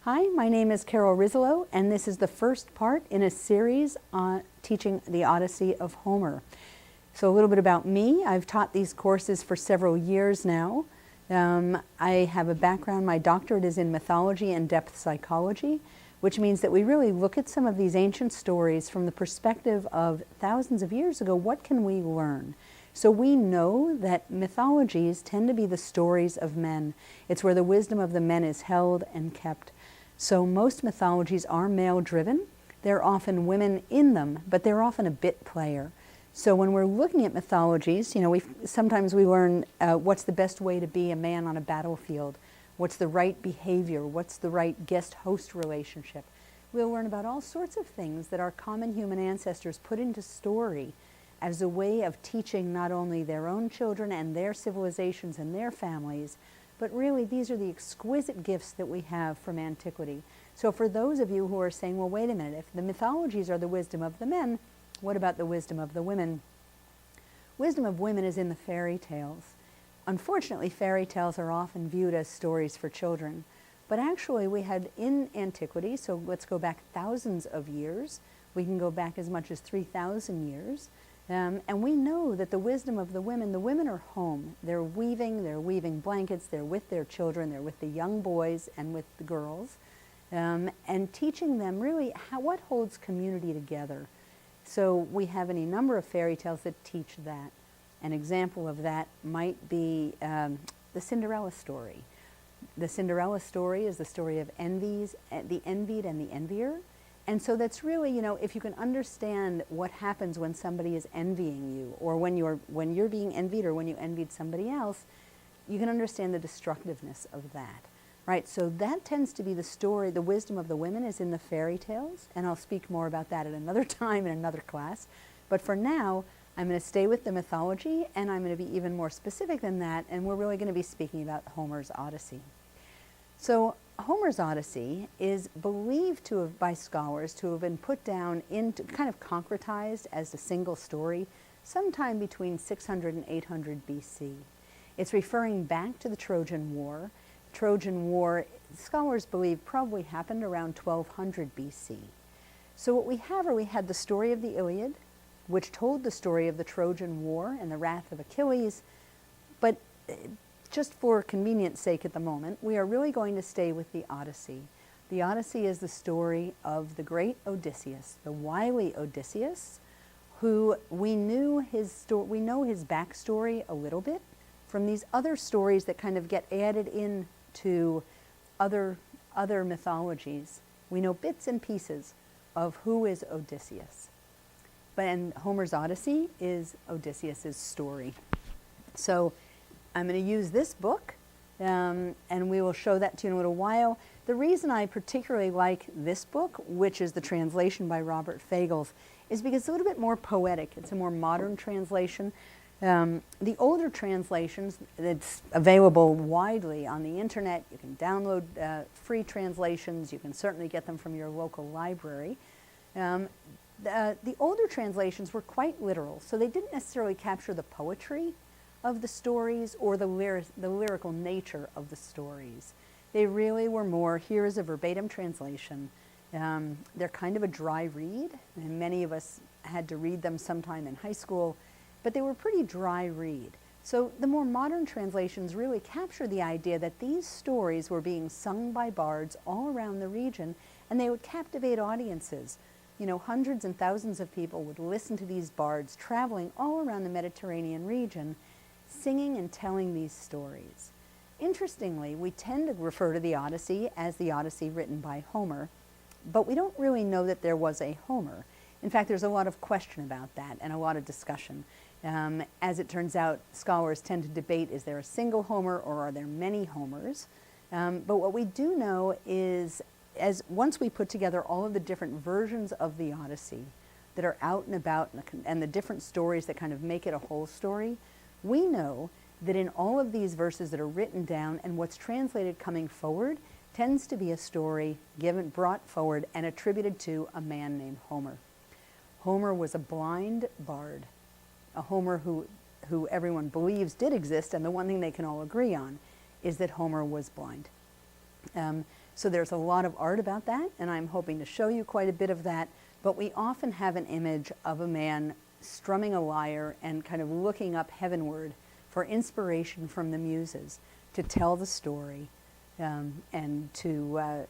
Hi, my name is Carol Rizzolo, and this is the first part in a series on teaching the Odyssey of Homer. So a little bit about me. I've taught these courses for several years now. I have a background, my doctorate is in mythology and depth psychology, which means that we really look at some of these ancient stories from the perspective of thousands of years ago. What can we learn? So we know that mythologies tend to be the stories of men. It's where the wisdom of the men is held and kept. So most mythologies are male-driven. There are often women in them, but they're often a bit player. So when we're looking at mythologies, sometimes we learn what's the best way to be a man on a battlefield, what's the right behavior, what's the right guest-host relationship. We'll learn about all sorts of things that our common human ancestors put into story as a way of teaching not only their own children and their civilizations and their families, but really these are the exquisite gifts that we have from antiquity. So for those of you who are saying, well, wait a minute, if the mythologies are the wisdom of the men, what about the wisdom of the women? Wisdom of women is in the fairy tales. Unfortunately, fairy tales are often viewed as stories for children. But actually we had in antiquity, so let's go back thousands of years, we can go back as much as 3,000 years, and we know that the wisdom of the women are home. They're weaving blankets, they're with their children, they're with the young boys and with the girls, and teaching them really what holds community together. So we have any number of fairy tales that teach that. An example of that might be the Cinderella story. The Cinderella story is the story of the envied and the envier. And so that's really, if you can understand what happens when somebody is envying you, or when you're being envied, or when you envied somebody else, you can understand the destructiveness of that, right? So that tends to be the story. The wisdom of the women is in the fairy tales, and I'll speak more about that at another time in another class. But for now, I'm going to stay with the mythology, and I'm going to be even more specific than that, and we're really going to be speaking about Homer's Odyssey. So Homer's Odyssey is believed to have, by scholars, to have been put down into kind of concretized as a single story sometime between 600 and 800 BC. It's referring back to the Trojan War. Trojan War, scholars believe, probably happened around 1200 BC. So what we had the story of the Iliad, which told the story of the Trojan War and the wrath of Achilles, but just for convenience sake at the moment, we are really going to stay with the Odyssey. The Odyssey is the story of the great Odysseus, the wily Odysseus, who we know his backstory a little bit from these other stories that kind of get added into other mythologies. We know bits and pieces of who is Odysseus. And Homer's Odyssey is Odysseus's story. So I'm going to use this book, and we will show that to you in a little while. The reason I particularly like this book, which is the translation by Robert Fagles, is because it's a little bit more poetic. It's a more modern translation. The older translations, it's available widely on the internet. You can download free translations. You can certainly get them from your local library. The older translations were quite literal, so they didn't necessarily capture the poetry of the stories or the lyrical nature of the stories. They really were more, here is a verbatim translation. They're kind of a dry read, and many of us had to read them sometime in high school, but they were pretty dry read. So the more modern translations really capture the idea that these stories were being sung by bards all around the region, and they would captivate audiences. Hundreds and thousands of people would listen to these bards traveling all around the Mediterranean region, singing and telling these stories. Interestingly, we tend to refer to the Odyssey as the Odyssey written by Homer, but we don't really know that there was a Homer. In fact, there's a lot of question about that and a lot of discussion. As it turns out, scholars tend to debate, is there a single Homer or are there many Homers? But what we do know is, once we put together all of the different versions of the Odyssey that are out and about and the different stories that kind of make it a whole story, we know that in all of these verses that are written down and what's translated coming forward tends to be a story brought forward and attributed to a man named Homer. Homer was a blind bard, a Homer who everyone believes did exist, and the one thing they can all agree on is that Homer was blind. So there's a lot of art about that, and I'm hoping to show you quite a bit of that. But we often have an image of a man strumming a lyre and kind of looking up heavenward for inspiration from the muses to tell the story, and to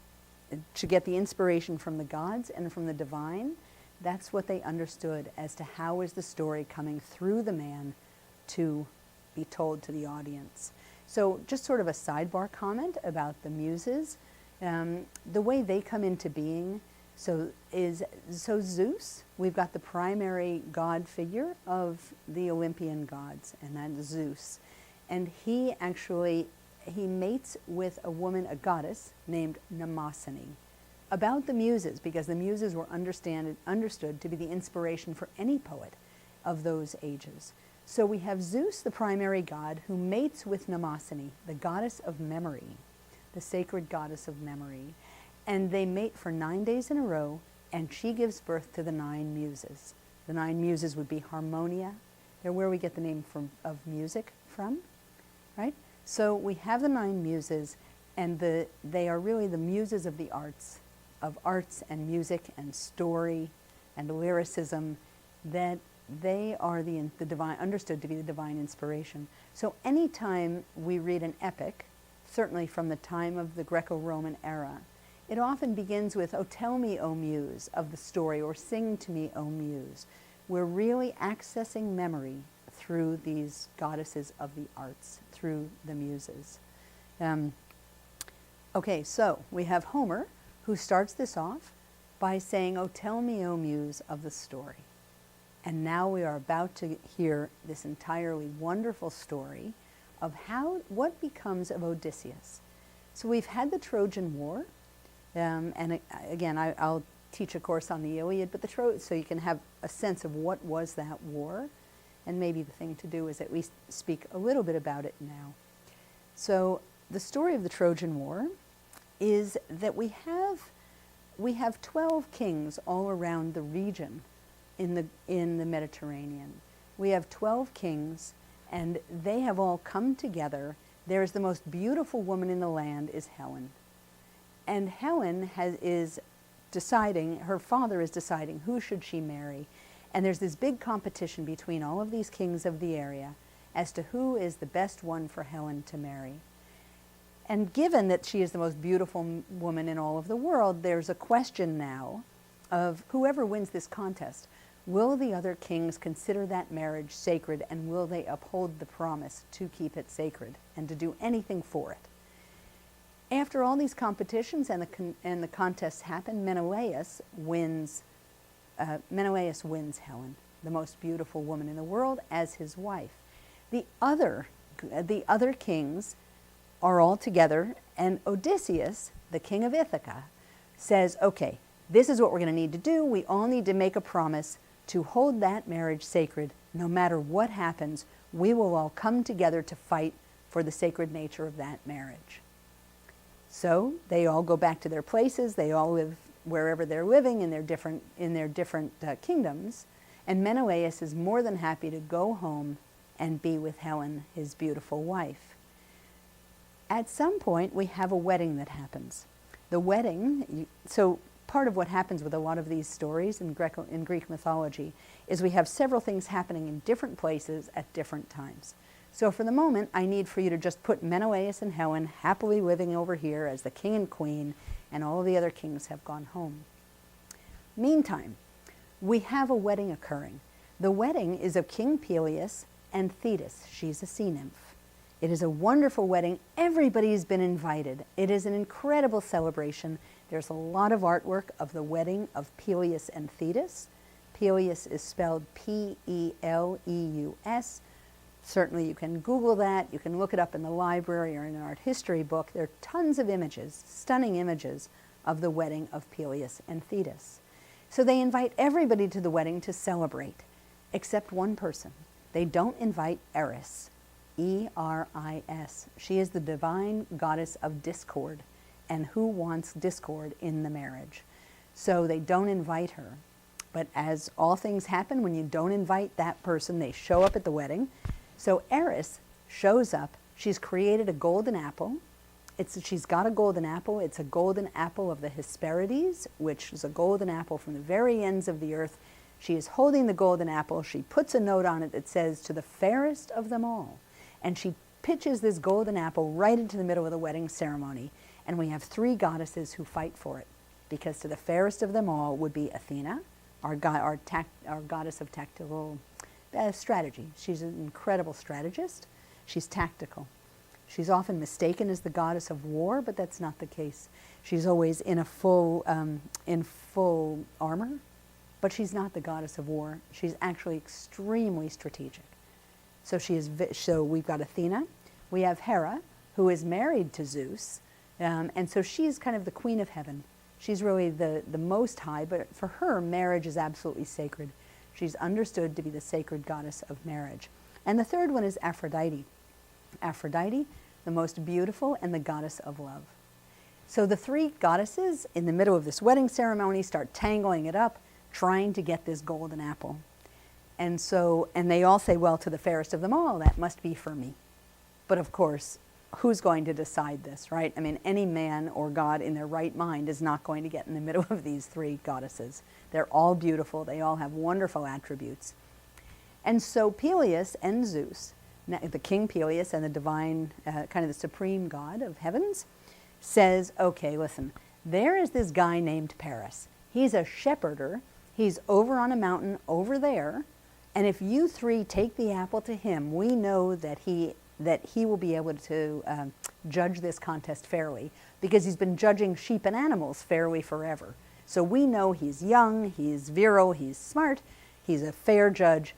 get the inspiration from the gods and from the divine. That's what they understood as to how is the story coming through the man to be told to the audience. So just sort of a sidebar comment about the muses. The way they come into being, so Zeus, we've got the primary god figure of the Olympian gods, and that is Zeus. And he mates with a woman, a goddess, named Mnemosyne. About the muses, because the muses were understood to be the inspiration for any poet of those ages. So we have Zeus, the primary god, who mates with Mnemosyne, the goddess of memory, the sacred goddess of memory. And they mate for 9 days in a row, and she gives birth to the 9 muses. The 9 muses would be Harmonia. They're where we get the name of music from, right? So we have the 9 muses, and they are really the muses of the arts and music and story and lyricism, that they are the divine, understood to be the divine inspiration. So anytime we read an epic, certainly from the time of the Greco-Roman era, it often begins with, "Oh, tell me, O muse, of the story," or "Sing to me, O muse." We're really accessing memory through these goddesses of the arts, through the muses. Okay, so we have Homer, who starts this off by saying, "Oh, tell me, O muse, of the story." And now we are about to hear this entirely wonderful story of what becomes of Odysseus. So we've had the Trojan War, and again, I'll teach a course on the Iliad, but so you can have a sense of what was that war, and maybe the thing to do is at least speak a little bit about it now. So the story of the Trojan War is that we have 12 kings all around the region in the Mediterranean. We have 12 kings, and they have all come together. There's the most beautiful woman in the land is Helen. And Helen is deciding, her father is deciding who should she marry. And there's this big competition between all of these kings of the area as to who is the best one for Helen to marry. And given that she is the most beautiful woman in all of the world, there's a question now of whoever wins this contest, will the other kings consider that marriage sacred, and will they uphold the promise to keep it sacred and to do anything for it? After all these competitions and the contests happen, Menelaus wins Helen, the most beautiful woman in the world, as his wife. The other kings are all together, and Odysseus, the king of Ithaca, says, "Okay, this is what we're going to need to do. We all need to make a promise to hold that marriage sacred. No matter what happens, we will all come together to fight for the sacred nature of that marriage." So they all go back to their places. They all live wherever they're living in their different kingdoms. And Menelaus is more than happy to go home and be with Helen, his beautiful wife. At some point, we have a wedding that happens. The wedding, so part of what happens with a lot of these stories in Greek mythology is we have several things happening in different places at different times. So for the moment, I need for you to just put Menelaus and Helen happily living over here as the king and queen, and all of the other kings have gone home. Meantime, we have a wedding occurring. The wedding is of King Peleus and Thetis. She's a sea nymph. It is a wonderful wedding. Everybody's been invited. It is an incredible celebration. There's a lot of artwork of the wedding of Peleus and Thetis. Peleus is spelled P-E-L-E-U-S. Certainly you can Google that. You can look it up in the library or in an art history book. There are tons of images, stunning images of the wedding of Peleus and Thetis. So they invite everybody to the wedding to celebrate, except one person. They don't invite Eris, E-R-I-S. She is the divine goddess of discord, and who wants discord in the marriage? So they don't invite her. But as all things happen, when you don't invite that person, they show up at the wedding. So Eris shows up. She's created a golden apple, she's got a golden apple. It's a golden apple of the Hesperides, which is a golden apple from the very ends of the earth. She is holding the golden apple. She puts a note on it that says, "To the fairest of them all." And she pitches this golden apple right into the middle of the wedding ceremony. And we have three goddesses who fight for it, because to the fairest of them all would be Athena, our goddess of tactical strategy. She's an incredible strategist. She's tactical. She's often mistaken as the goddess of war, but that's not the case. She's always in full armor, but she's not the goddess of war. She's actually extremely strategic. So we've got Athena. We have Hera, who is married to Zeus, and so she's kind of the queen of heaven. She's really the most high, but for her, marriage is absolutely sacred. She's understood to be the sacred goddess of marriage. And the third one is Aphrodite. Aphrodite, the most beautiful and the goddess of love. So the three goddesses in the middle of this wedding ceremony start tangling it up, trying to get this golden apple. And they all say, well, to the fairest of them all, that must be for me. But of course, who's going to decide this, right? I mean, any man or god in their right mind is not going to get in the middle of these three goddesses. They're all beautiful. They all have wonderful attributes. And so Peleus and Zeus, the king Peleus and the divine, kind of the supreme god of heavens, says, okay, listen, there is this guy named Paris. He's a shepherder. He's over on a mountain over there. And if you three take the apple to him, we know that he will be able to judge this contest fairly, because he's been judging sheep and animals fairly forever. So we know he's young, he's virile, he's smart, he's a fair judge.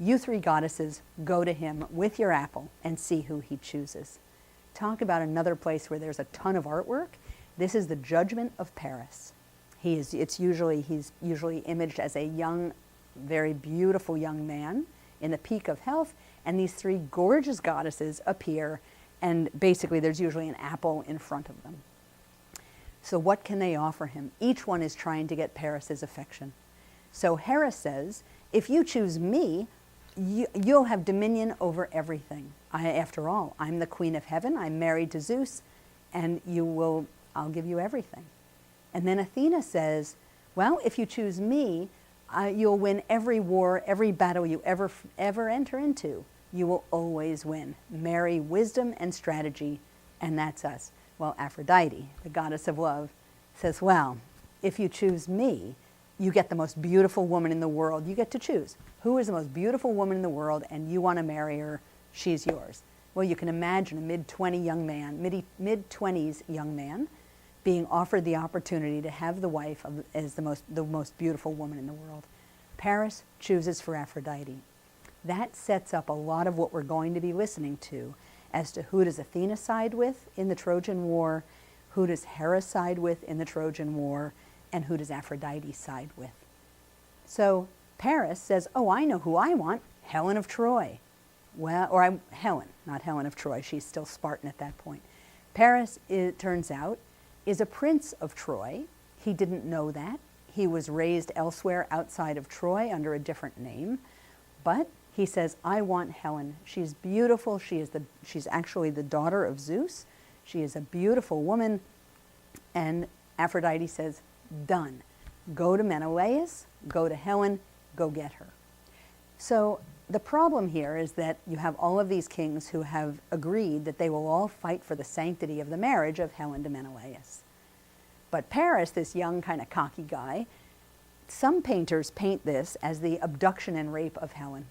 You three goddesses, go to him with your apple and see who he chooses. Talk about another place where there's a ton of artwork. This is the judgment of Paris. He's usually imaged as a young, very beautiful young man in the peak of health, and these three gorgeous goddesses appear, and basically there's usually an apple in front of them. So what can they offer him? Each one is trying to get Paris's affection. So Hera says, if you choose me, you'll have dominion over everything. After all, I'm the queen of heaven, I'm married to Zeus, and I'll give you everything. And then Athena says, well, if you choose me, you'll win every war, every battle you ever enter into. You will always win. Marry wisdom and strategy, and that's us. Well, Aphrodite, the goddess of love, says, well, if you choose me, you get the most beautiful woman in the world. You get to choose. Who is the most beautiful woman in the world, and you want to marry her, she's yours. Well, you can imagine a mid-20s young man being offered the opportunity to have the wife as the most beautiful woman in the world. Paris chooses for Aphrodite. That sets up a lot of what we're going to be listening to as to who does Athena side with in the Trojan War, who does Hera side with in the Trojan War, and who does Aphrodite side with. So Paris says, oh, I know who I want, Helen of Troy. Well, Helen, not Helen of Troy. She's still Spartan at that point. Paris, it turns out, is a prince of Troy. He didn't know that. He was raised elsewhere outside of Troy under a different name. But he says, I want Helen. She's beautiful. She's actually the daughter of Zeus. She is a beautiful woman. And Aphrodite says, done. Go to Menelaus, go to Helen, go get her. So the problem here is that you have all of these kings who have agreed that they will all fight for the sanctity of the marriage of Helen to Menelaus. But Paris, this young kind of cocky guy, some painters paint this as the abduction and rape of Helen.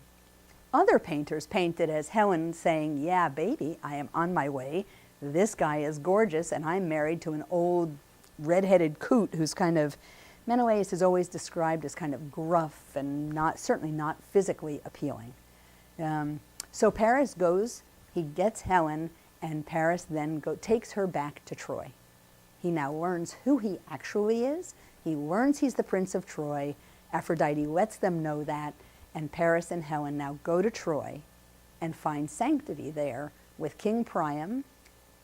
Other painters paint it as Helen saying, yeah, baby, I am on my way. This guy is gorgeous, and I'm married to an old red-headed coot who's kind of, Menelaus is always described as kind of gruff and certainly not physically appealing. So Paris goes, he gets Helen, and Paris then takes her back to Troy. He now learns who he actually is. He learns he's the Prince of Troy. Aphrodite lets them know that, and Paris and Helen now go to Troy and find sanctity there with King Priam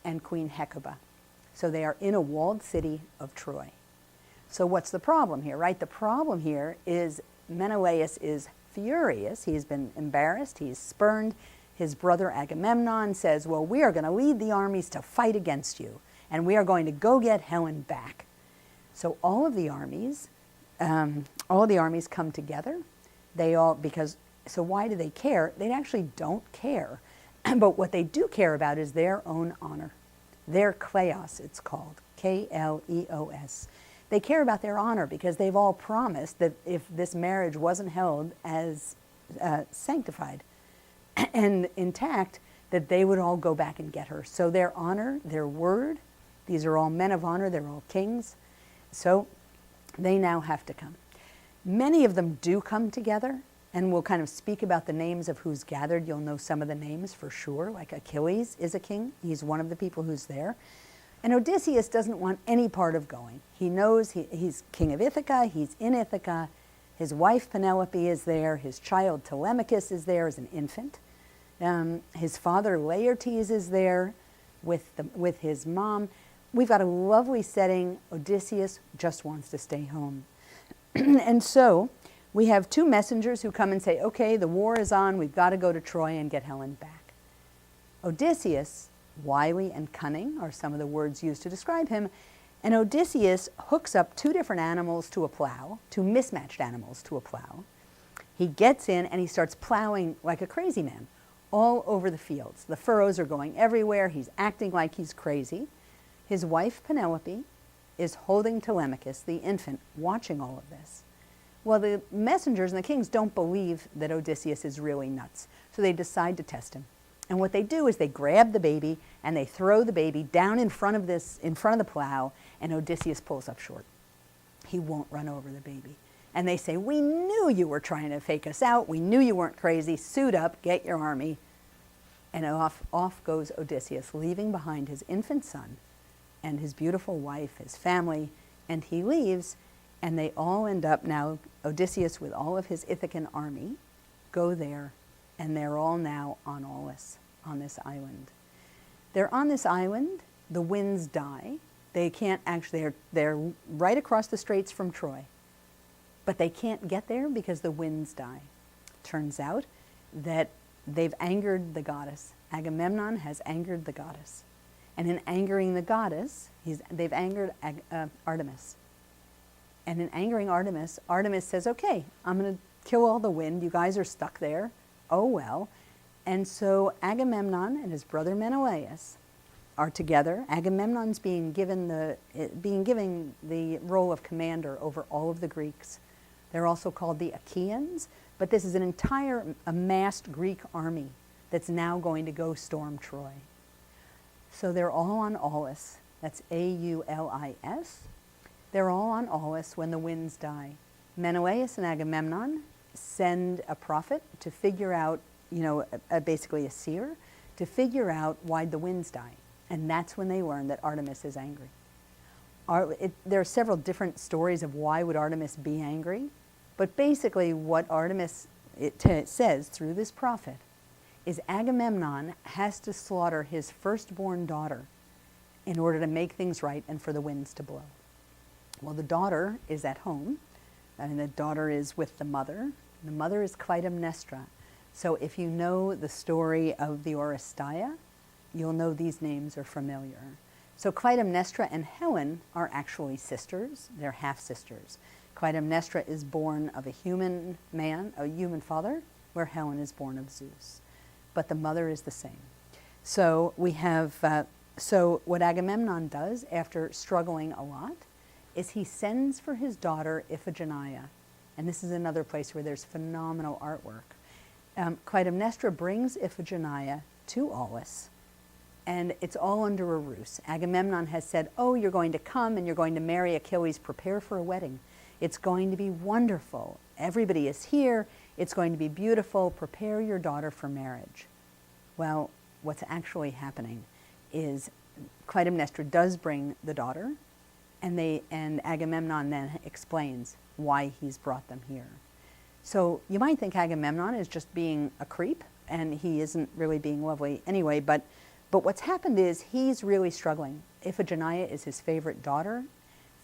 and Queen Hecuba. So they are in a walled city of Troy. So what's the problem here, right? The problem here is Menelaus is furious. He's been embarrassed. He's spurned. His brother Agamemnon says, well, we are going to lead the armies to fight against you, and we are going to go get Helen back. So all of the armies come together. So why do they care? They actually don't care. But what they do care about is their own honor. Their kleos, it's called, K-L-E-O-S. They care about their honor because they've all promised that if this marriage wasn't held as sanctified and intact, that they would all go back and get her. So their honor, their word, these are all men of honor, they're all kings. So they now have to come. Many of them do come together, and we'll kind of speak about the names of who's gathered. You'll know some of the names for sure, like Achilles is a king. He's one of the people who's there. And Odysseus doesn't want any part of going. He knows he's king of Ithaca, he's in Ithaca. His wife Penelope is there, his child Telemachus is there as an infant. His father Laertes is there with his mom. We've got a lovely setting. Odysseus just wants to stay home. And so we have two messengers who come and say, okay, the war is on, we've got to go to Troy and get Helen back. Odysseus, wily and cunning are some of the words used to describe him, and Odysseus hooks up two different animals to a plow, two mismatched animals to a plow. He gets in and he starts plowing like a crazy man all over the fields. The furrows are going everywhere. He's acting like he's crazy. His wife Penelope is holding Telemachus, the infant, watching all of this. Well, the messengers and the kings don't believe that Odysseus is really nuts, so they decide to test him. And what they do is they grab the baby and they throw the baby down in front of the plow, and Odysseus pulls up short. He won't run over the baby. And they say, we knew you were trying to fake us out. We knew you weren't crazy. Suit up, get your army. And off goes Odysseus, leaving behind his infant son and his beautiful wife, his family, and he leaves, and they all end up now, Odysseus with all of his Ithacan army, go there, and they're all now on Aulis, on this island. They're on this island, the winds die. They can't actually, they're right across the straits from Troy, but they can't get there because the winds die. Turns out that they've angered the goddess. Agamemnon has angered the goddess. And in angering the goddess, they've angered Artemis. And in angering Artemis, Artemis says, okay, I'm going to kill all the wind. You guys are stuck there. Oh, well. And so Agamemnon and his brother Menelaus are together. Agamemnon's being given the role of commander over all of the Greeks. They're also called the Achaeans, but this is an entire amassed Greek army that's now going to go storm Troy. So they're all on Aulis. That's A-U-L-I-S. They're all on Aulis when the winds die. Menelaus and Agamemnon send a prophet to figure out, basically a seer, to figure out why the winds die. And that's when they learn that Artemis is angry. There are several different stories of why would Artemis be angry, but basically what Artemis says through this prophet is Agamemnon has to slaughter his firstborn daughter in order to make things right and for the winds to blow. Well, the daughter is at home, and the daughter is with the mother. The mother is Clytemnestra. So if you know the story of the Oresteia, you'll know these names are familiar. So Clytemnestra and Helen are actually sisters. They're half-sisters. Clytemnestra is born of a human man, a human father, where Helen is born of Zeus. But the mother is the same. So we have, so what Agamemnon does after struggling a lot is he sends for his daughter Iphigenia. And this is another place where there's phenomenal artwork. Clytemnestra brings Iphigenia to Aulis, and it's all under a ruse. Agamemnon has said, oh, you're going to come and you're going to marry Achilles, prepare for a wedding. It's going to be wonderful. Everybody is here. It's going to be beautiful. Prepare your daughter for marriage. Well, what's actually happening is Clytemnestra does bring the daughter, and Agamemnon then explains why he's brought them here. So you might think Agamemnon is just being a creep, and he isn't really being lovely anyway, but what's happened is he's really struggling. Iphigenia is his favorite daughter,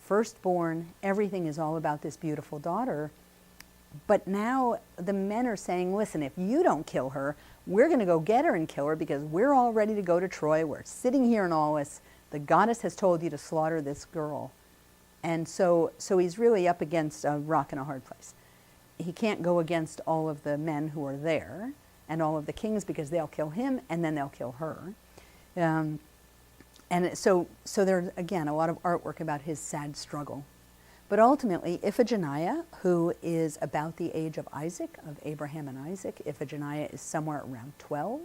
firstborn, everything is all about this beautiful daughter. But now the men are saying, listen, if you don't kill her, we're going to go get her and kill her because we're all ready to go to Troy. We're sitting here in Aulis. The goddess has told you to slaughter this girl. And so he's really up against a rock and a hard place. He can't go against all of the men who are there and all of the kings because they'll kill him and then they'll kill her. And so there's, again, a lot of artwork about his sad struggle. But ultimately, Iphigenia, who is about the age of Isaac, of Abraham and Isaac, Iphigenia is somewhere around 12.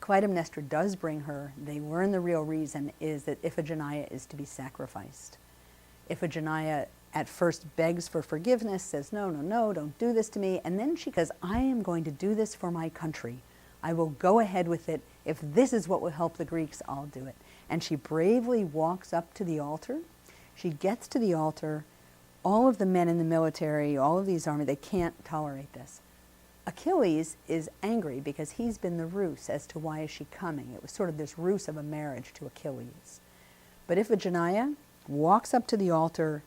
Clytemnestra does bring her. They learn the real reason is that Iphigenia is to be sacrificed. Iphigenia at first begs for forgiveness, says, no, no, no, don't do this to me. And then she says, I am going to do this for my country. I will go ahead with it. If this is what will help the Greeks, I'll do it. And she bravely walks up to the altar. She gets to the altar. All of the men in the military, all of these army, they can't tolerate this. Achilles is angry because he's been the ruse as to why is she coming. It was sort of this ruse of a marriage to Achilles. But Iphigenia walks up to the altar.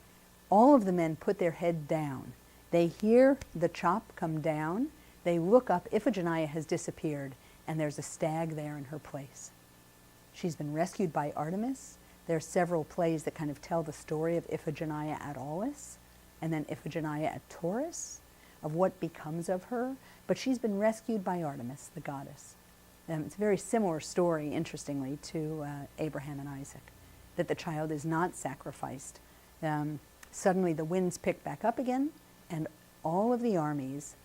All of the men put their head down. They hear the chop come down. They look up. Iphigenia has disappeared, and there's a stag there in her place. She's been rescued by Artemis. There are several plays that kind of tell the story of Iphigenia at Aulis, and then Iphigenia at Taurus, of what becomes of her. But she's been rescued by Artemis, the goddess. It's a very similar story, interestingly, to Abraham and Isaac, that the child is not sacrificed. Suddenly the winds pick back up again, and all of the armies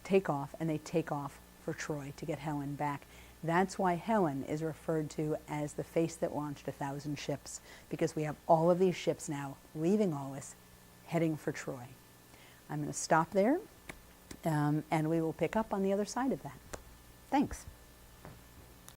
take off, and they take off for Troy to get Helen back. That's why Helen is referred to as the face that launched 1,000 ships, because we have all of these ships now leaving Aulis, heading for Troy. I'm going to stop there, and we will pick up on the other side of that. Thanks.